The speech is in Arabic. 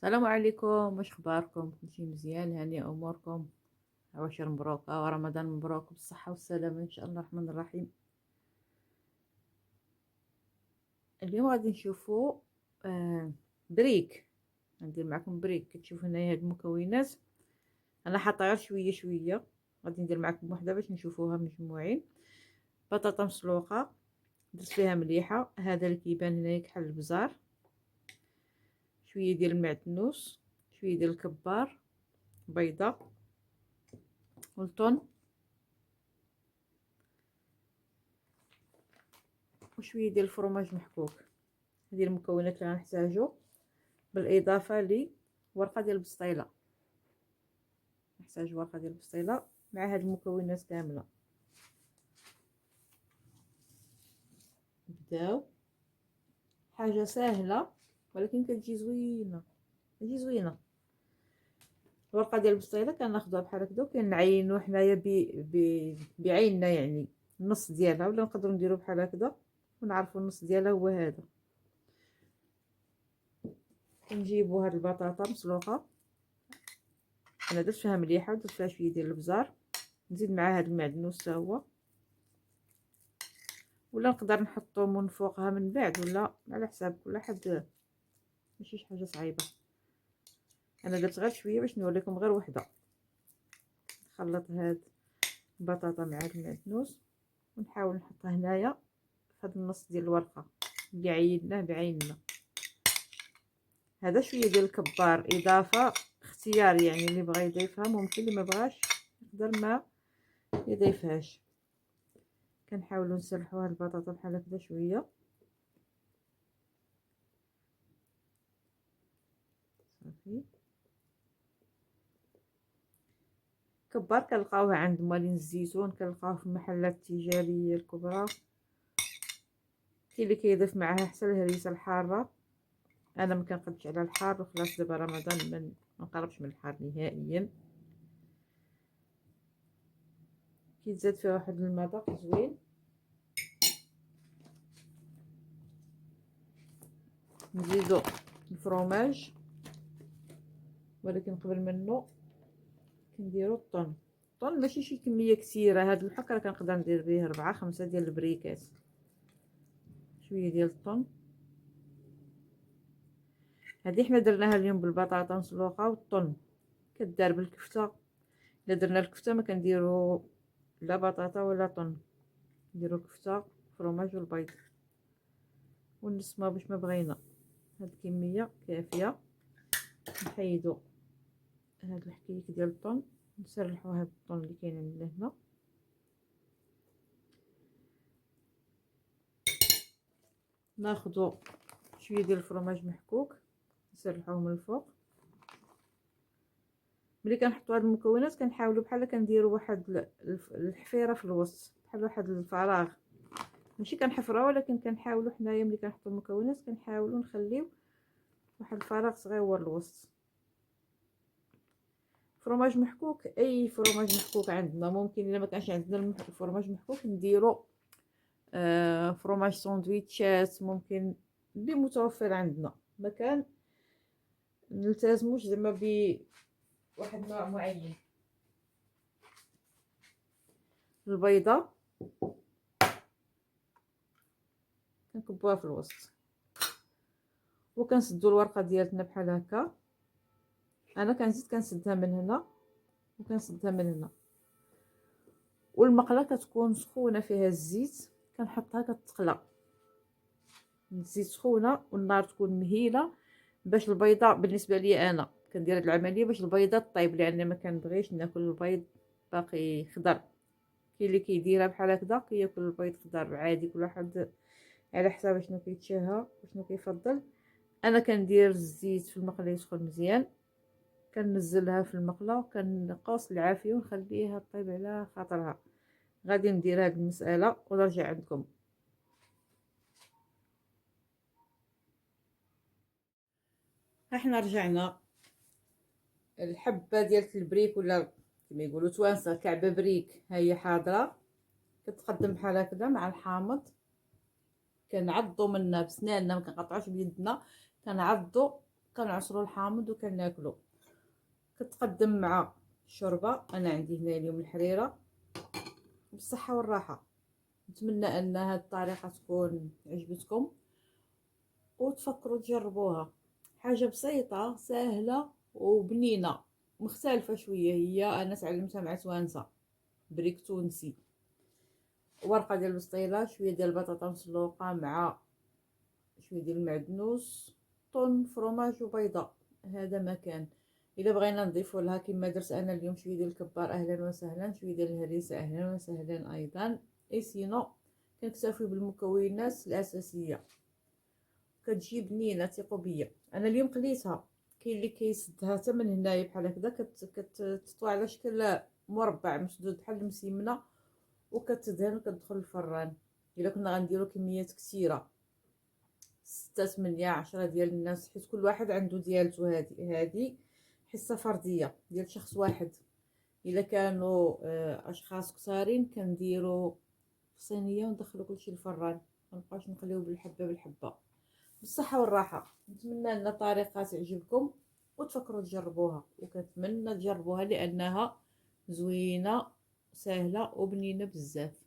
السلام عليكم، واش اخباركم؟ كلشي مزيان؟ هاني اموركم؟ عواشر مبروكه ورمضان مبروك بالصحه والسلامه ان شاء الله الرحمن الرحيم. اليوم غادي نشوفوا بريك. ندير معكم بريك. كتشوفوا هنايا هاد المكونات، انا حاطه غير شويه شويه. غادي ندير معكم وحده باش نشوفوها مجموعين. بطاطا مسلوقه درت فيها مليحه، هذا اللي كيبان هنايا كحل البزار، شويه ديال المعدنوس، شويه ديال الكبار، بيضه والثوم وشويه ديال الفرماج محكوك. هذه المكونات اللي غنحتاجو، بالاضافه لورقه ديال البسطيله. نحتاج ورقه ديال البسطيله مع هاد المكونات كامله. نبداو حاجه سهله ولكن كتجي زوينه، كتجي زوينه. الورقه ديال البسطيله كناخذوها بحال هكذا وكنعينوا حنايا بعيننا، يعني النص ديالها، ولا نقدروا نديروا بحال هكذا ونعرفوا النص ديالها هو هذا. كنجيبوا هاد البطاطا مسلوقه، انا درت فيها مليحه ودرت فيها شويه ديال البزار، نزيد معها هاد المعدنوس حتى هو، ولا نقدر نحطو من فوقها من بعد، ولا على حساب كل حد، ماشي شي حاجه صعيبه. انا درت غير شويه باش نوريكم غير وحده. نخلط هاد البطاطا مع هاد المعدنوس ونحاول نحطها هنايا في هاد النص ديال الورقه اللي عيناه بعيننا. هذا شويه ديال الكبار اضافه اختياري، يعني اللي بغى يضيفها ممكن، اللي ما بغاش يقدر ما يضيفهاش. كنحاولوا نسرحوا هاد البطاطا بحال هكذا شويه صافي. كبار كنلقاوه عند مالين الزيتون، كنلقاوه في المحلات التجاريه الكبرى. كاين اللي كيضيف معها حتى الهريسه الحاره، انا ما كنقدش على الحار، وخلاص دابا رمضان ما نقربش من الحار نهائيا. كيتزاد فيه واحد المذاق زوين. نزيدو الفرomاج، ولكن قبل منه كنديرو الطن. الطن ماشي شي كميه كثيره، هاد الحك راه كنقدر ندير به 4 5 ديال البريكات. شويه ديال الطن. هذه حنا درناها اليوم بالبطاطا مسلوقه والطن، كدار بالكفته. الا درنا الكفته ما كنديرو لا بطاطا ولا طن، نديرو كفته فرomاج والبيض ونسمه باش ما بغينا. هاد الكميه كافيه. نحيدو هاد الحكيك ديال الطن، نسرحو هاد الطن اللي كاين عندنا هنا. ناخدو شويه ديال الفرماج محكوك نسرحوه من الفوق. ملي كنحطو هاد المكونات كنحاولوا بحال كنديروا واحد الحفيره في الوسط، بحال واحد الفراغ، ماشي كنحفروها، ولكن كنحاولوا حنايا ملي كنحطو المكونات كنحاولوا نخليو واحد الفراغ صغيور الوسط. فرماج محكوك، اي فرماج محكوك عندنا ممكن. الا ما كانش عندنا الفرماج محكوك نديرو فرماج ساندويتشات، ممكن اللي متوفر عندنا. ما كان نلتزموش زعما بواحد نوع معين. البيضه كنكبوها في الوسط وكنسدو الورقه ديالتنا بحال هكا. انا كنزيد كنسدها من هنا وكنسدها من هنا، والمقله كتكون سخونه فيها الزيت، كنحطها كتقلى. الزيت سخونه والنار تكون مهيله باش البيضه، بالنسبه لي انا كندير هاد العمليه باش البيضه طيب، لان ما كنبغيش ناكل البيض باقي خضر. كاين اللي كيديرها بحال هكذا كياكل البيض خضر عادي، كل واحد على حساب شنو كيتشهى وشنو كيفضل. انا كندير الزيت في المقله يسخن مزيان، كنزلها في المقله وكنقص العافيه ونخليها طيب على خاطرها. غادي ندير هاد المساله ونرجع عندكم. ها حنا رجعنا. الحبه ديال البريك، ولا كما يقولوا توانسه كعبه بريك، ها هي حاضره. كتقدم بحال هكذا مع الحامض. كنعضوا منها بسناننا، ما كنقطعوش بيدنا، كنعضوا كنعصرو الحامض وكناكلو. كتقدم مع الشوربه. انا عندي هنا اليوم الحريره. بالصحه والراحه. نتمنى ان هذه الطريقه تكون عجبتكم وتفكروا تجربوها. حاجه بسيطه سهله وبنينه، مختلفه شويه. هي انا تعلمتها مع توانسه، بريك تونسي. ورقه ديال البسطيله، شويه ديال البطاطا مسلوقه مع شويه ديال المعدنوس، طن، فرomاج وبيضه. هذا ما كان. الا بغينا نضيفوا لها كما درت انا اليوم شويه ديال الكبار، اهلا وسهلا. شويه ديال الهريسه، اهلا وسهلا ايضا. اي سينو كنكتفي بالمكونات الاساسيه. كتجي بنينه، ثقوا بيا. انا اليوم قليتها. كاين اللي كيسدها حتى من هنايا بحال هكذا، كتطوى على شكل مربع مسدود بحال المسيمنه، وكتدهن وكتدخل الفران. الا كنا غنديرو كميات كثيره، 6 8 10 ديال الناس، حيت كل واحد عنده ديالته. هذه حصه فرديه ديال شخص واحد. الا كانوا اشخاص كثارين كنديروا في صينيه وندخلوا كلشي الفران، مابقاوش نقليو بالحبه بالحبه. بالصحه والراحه. نتمنى ان الطريقه تعجبكم وتفكروا تجربوها، وكنتمنى تجربوها لانها زوينه، سهله وبنينه بزاف.